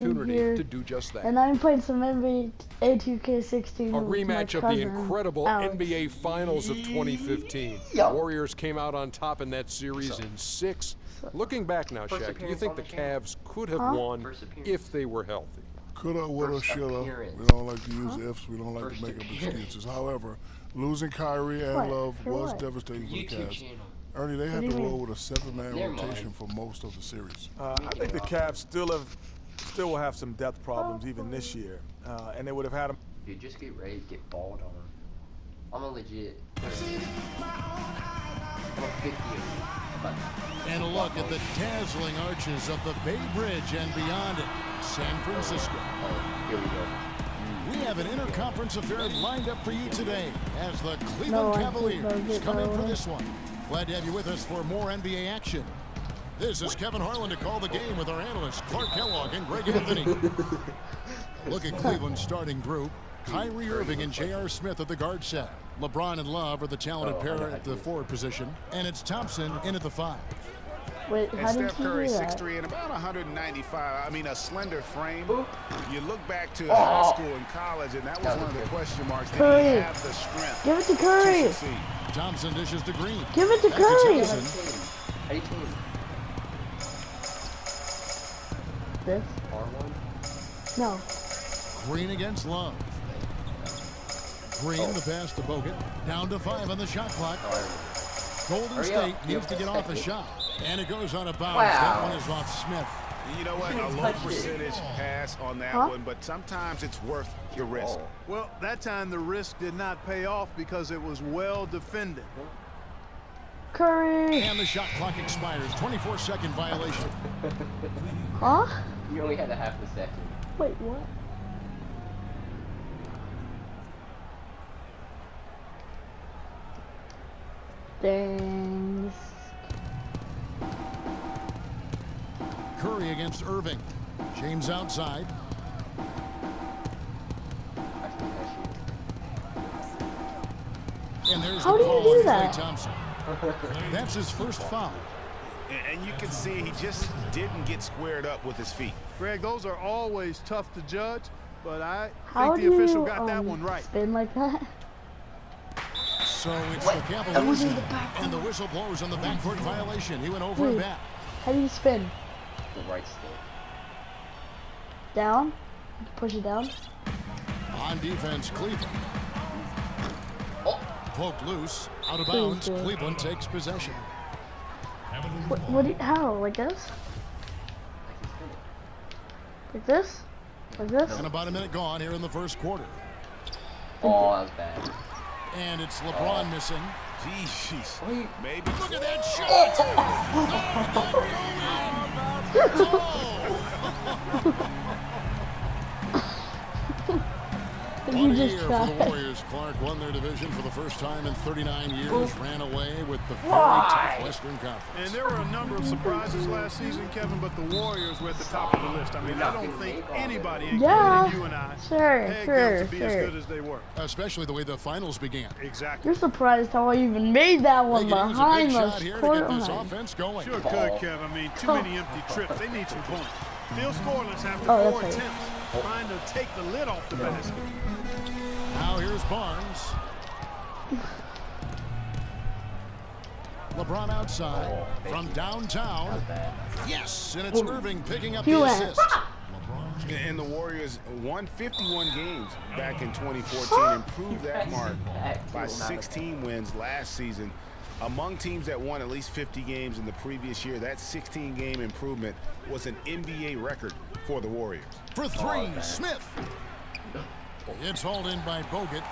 opportunity to do just that. And I'm playing some NBA 2K16 A with my rematch of the cousin, incredible Alex. NBA Finals of 2015. The Warriors came out on top in that series in 6. Looking back now, Shaq, do you think the Cavs could have won if they were healthy? Coulda, woulda, shoulda. We don't like to use ifs. We don't like to make up excuses. However, losing Kyrie and Love was devastating for the Cavs. Ernie, they had to roll with a 7-man rotation for most of the series. I think the Cavs still will have some depth problems even this year, and they would have had them. Dude, just get ready to get balled on. I'm a legit. I'm a 50 And a look at the dazzling arches of the Bay Bridge and beyond it, San Francisco. Oh, here we go. We have an interconference affair lined up for you today as the Cleveland Cavaliers come in for this one. Glad to have you with us for more NBA action. This is Kevin Harlan to call the game with our analysts Clark Kellogg and Greg Anthony. Look at Cleveland's starting group. Kyrie Irving and J.R. Smith at the guard set. LeBron and Love are the talented pair at the forward position. And it's Thompson in at the 5. Wait, And how did Steph you Curry, do that? 6'3", and about 195. I mean, a slender frame. You look back to high school and college, and that was one of the question marks. Did Curry. he have the strength Give it to to Curry. succeed? Thompson dishes to Green. Give it to Back to Curry. Thompson. 18. This? R1. No. Green against Love. Green, the pass to Bogut. Down to 5 on the shot clock. Golden Hurry State up. needs to get off a shot. And it goes out of bounds. Wow. That one is off Smith. You know what? A low percentage pass on that one, but sometimes it's worth the risk. Well, that time the risk did not pay off because it was well defended. Curry. And the shot clock expires. 24-second violation. Huh? You only had a half a second. Wait, what? Dang. Curry against Irving. James outside. And there's How the do you call do on that? Klay Thompson. That's his first foul. And you can see he just didn't get squared up with his feet. Greg, those are always tough to judge, but I How think do the official you got that one right. spin like that? So it's the Cavaliers, and the whistle blows on the backcourt violation. He went over and back. How do you spin? The right stick. Down? Push it down? On defense, Cleveland. Poked loose, out of bounds. Cleveland takes possession. How? Like this? Like this? Like this? And about a minute gone here in the first quarter. Oh, that was bad. And it's LeBron missing. Jeez. Maybe. Look at that shot! You One just year for tried. the Warriors. Clark won their division for the first time in 39 years. Ran away with the very tough Western Conference. And there were a number of surprises last season, Kevin, but the Warriors were at the top of the list. I mean, I don't think anybody, including you and I, pegged them to be as good as they were. Especially the way the finals began. Exactly. You're surprised how I even made that They one could use a big behind shot us. here to get this Courtline. offense going. Sure could, Kevin. I mean, too many empty trips. They need some points. Still scoreless after Oh, 4 that's attempts, trying to take the lid off the basket. Now here's Barnes. LeBron outside from downtown. Yes, and it's Irving picking up the assist. And the Warriors won 51 games back in 2014, improved that mark by 16 wins last season. Among teams that won at least 50 games in the previous year, that 16-game improvement was an NBA record for the Warriors. For 3, Smith. It's hauled in by Bogut.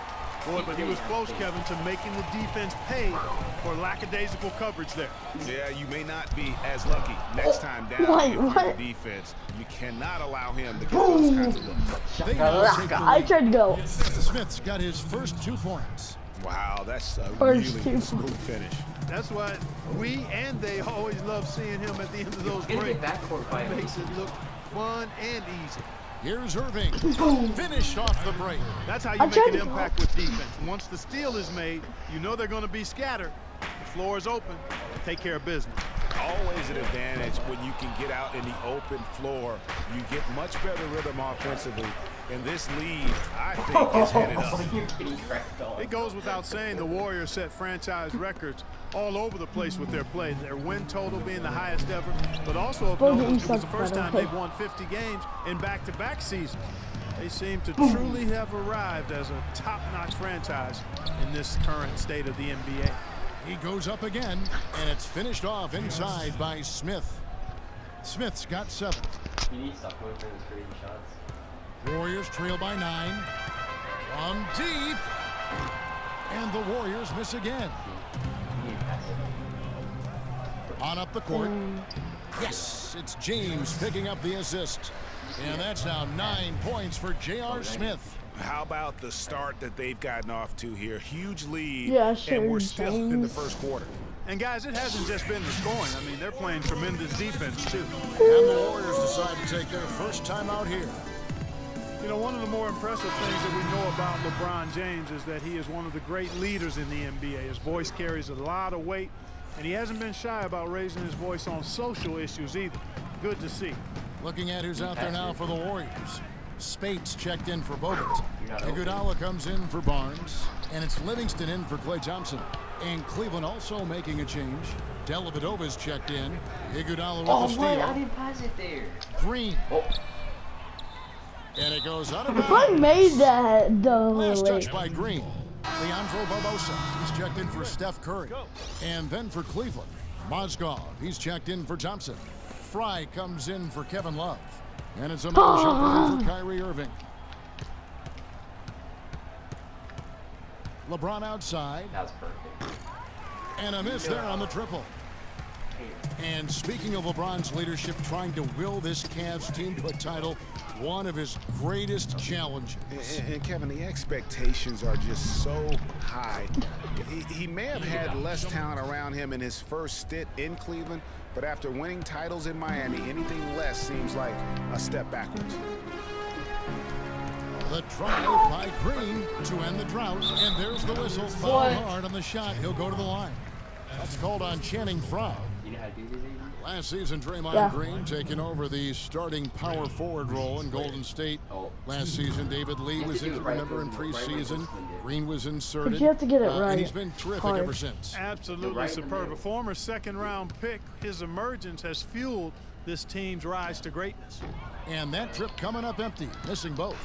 Boy, but he was close, Kevin, to making the defense pay for lackadaisical coverage there. Yeah, you may not be as lucky next time down Wait, if you're what? the defense. You cannot allow him to get those kinds of looks. They now take the I lead. tried to go. Smith's got his first 2 points. Wow, that's a First really two. smooth finish. That's why we and they always love seeing him at the end of those Gonna breaks. get backcourt violation. Makes it look fun and easy. Here's Irving. Finished off the break. That's how you I make tried an to- impact with defense. Once the steal is made, you know they're going to be scattered. The floor is open. Take care of business. always an advantage when you can get out in the open floor. You get much better rhythm offensively. And this lead, I think, is headed up. It goes without saying the Warriors set franchise records all over the place with their play. Their win total being the highest ever, but also of note, it was the first time they've won 50 games in back-to-back seasons. They seem to truly have arrived as a top-notch franchise in this current state of the NBA. He goes up again, and it's finished off inside by Smith. Smith's got 7. You need to stop going for those crazy shots. Warriors trail by 9. From deep. And the Warriors miss again. On up the court. Yes, it's James picking up the assist. And that's now 9 points for J.R. Smith. How about the start that they've gotten off to here? Huge lead, Yeah, sure, and we're still in the first quarter. And guys, it hasn't just been the scoring. I mean, they're playing tremendous defense too. And the Warriors decide to take their first time out here. You know, one of the more impressive things that we know about LeBron James is that he is one of the great leaders in the NBA. His voice carries a lot of weight, and he hasn't been shy about raising his voice on social issues either. Good to see. Looking at who's out there now for the Warriors. Spates checked in for Bogut. Iguodala comes in for Barnes. And it's Livingston in for Klay Thompson. And Cleveland also making a change. Dellavedova's checked in. Iguodala with the steal. I didn't pass it there. Green. And it goes out of I bounds. made that though. Last touch by Green. Leandro Barbosa. He's checked in for Steph Curry. And then for Cleveland, Mozgov. He's checked in for Thompson. Fry comes in for Kevin Love. And it's a jumper in for Kyrie Irving. LeBron outside. That's perfect. And a miss there on the triple. And speaking of LeBron's leadership, trying to will this Cavs team to a title, one of his greatest challenges. And Kevin, the expectations are just so high. He may have had less talent around him in his first stint in Cleveland, but after winning titles in Miami, anything less seems like a step backwards. The drive by Green to end the drought, and there's the whistle. Foul hard on the shot. He'll go to the line. That's called on Channing Frye. You know how to do this, Aiden? Last season, Draymond Green taking over the starting power forward role in Golden State. Last season, David Lee was injured, remember, in preseason. Green was inserted. But you have to get it right. And he's been terrific ever since. Absolutely superb. A former second-round pick, his emergence has fueled this team's rise to greatness. And that trip coming up empty, missing both.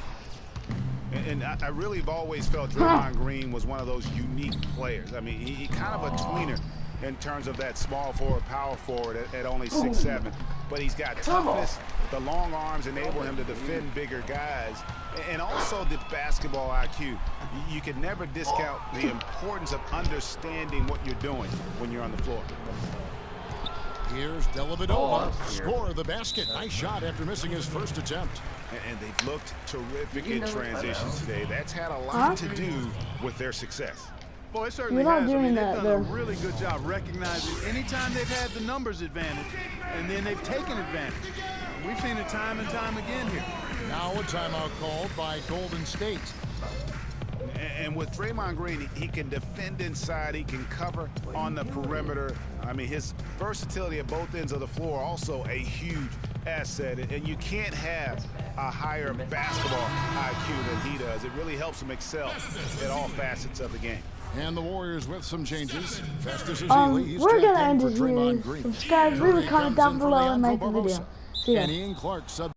And I really have always felt Draymond Green was one of those unique players. I mean, he kind of a tweener in terms of that small forward, power forward at only 6'7". But he's got toughness. The long arms enable him to defend bigger guys. And also the basketball IQ. You can never discount the importance of understanding what you're doing when you're on the floor. Here's Dellavedova, score of the basket. Nice shot after missing his first attempt. And they've looked terrific in transitions today. That's had a lot to do with their success. Boy, it certainly has. I mean, they've done a really good job recognizing anytime they've had the numbers advantage, and then they've taken advantage. We've seen it time and time again here. Now a timeout called by Golden State. And with Draymond Green, he can defend inside, he can cover on the perimeter. I mean, his versatility at both ends of the floor also a huge asset. And you can't have a higher basketball IQ than he does. It really helps him excel at all facets of the game. And the Warriors with some changes. Festus Ezeli, he's we're gonna checked in end for it here. Draymond Green. Subscribe, leave a comment down below, and like the video. See ya. And Ian Clark sub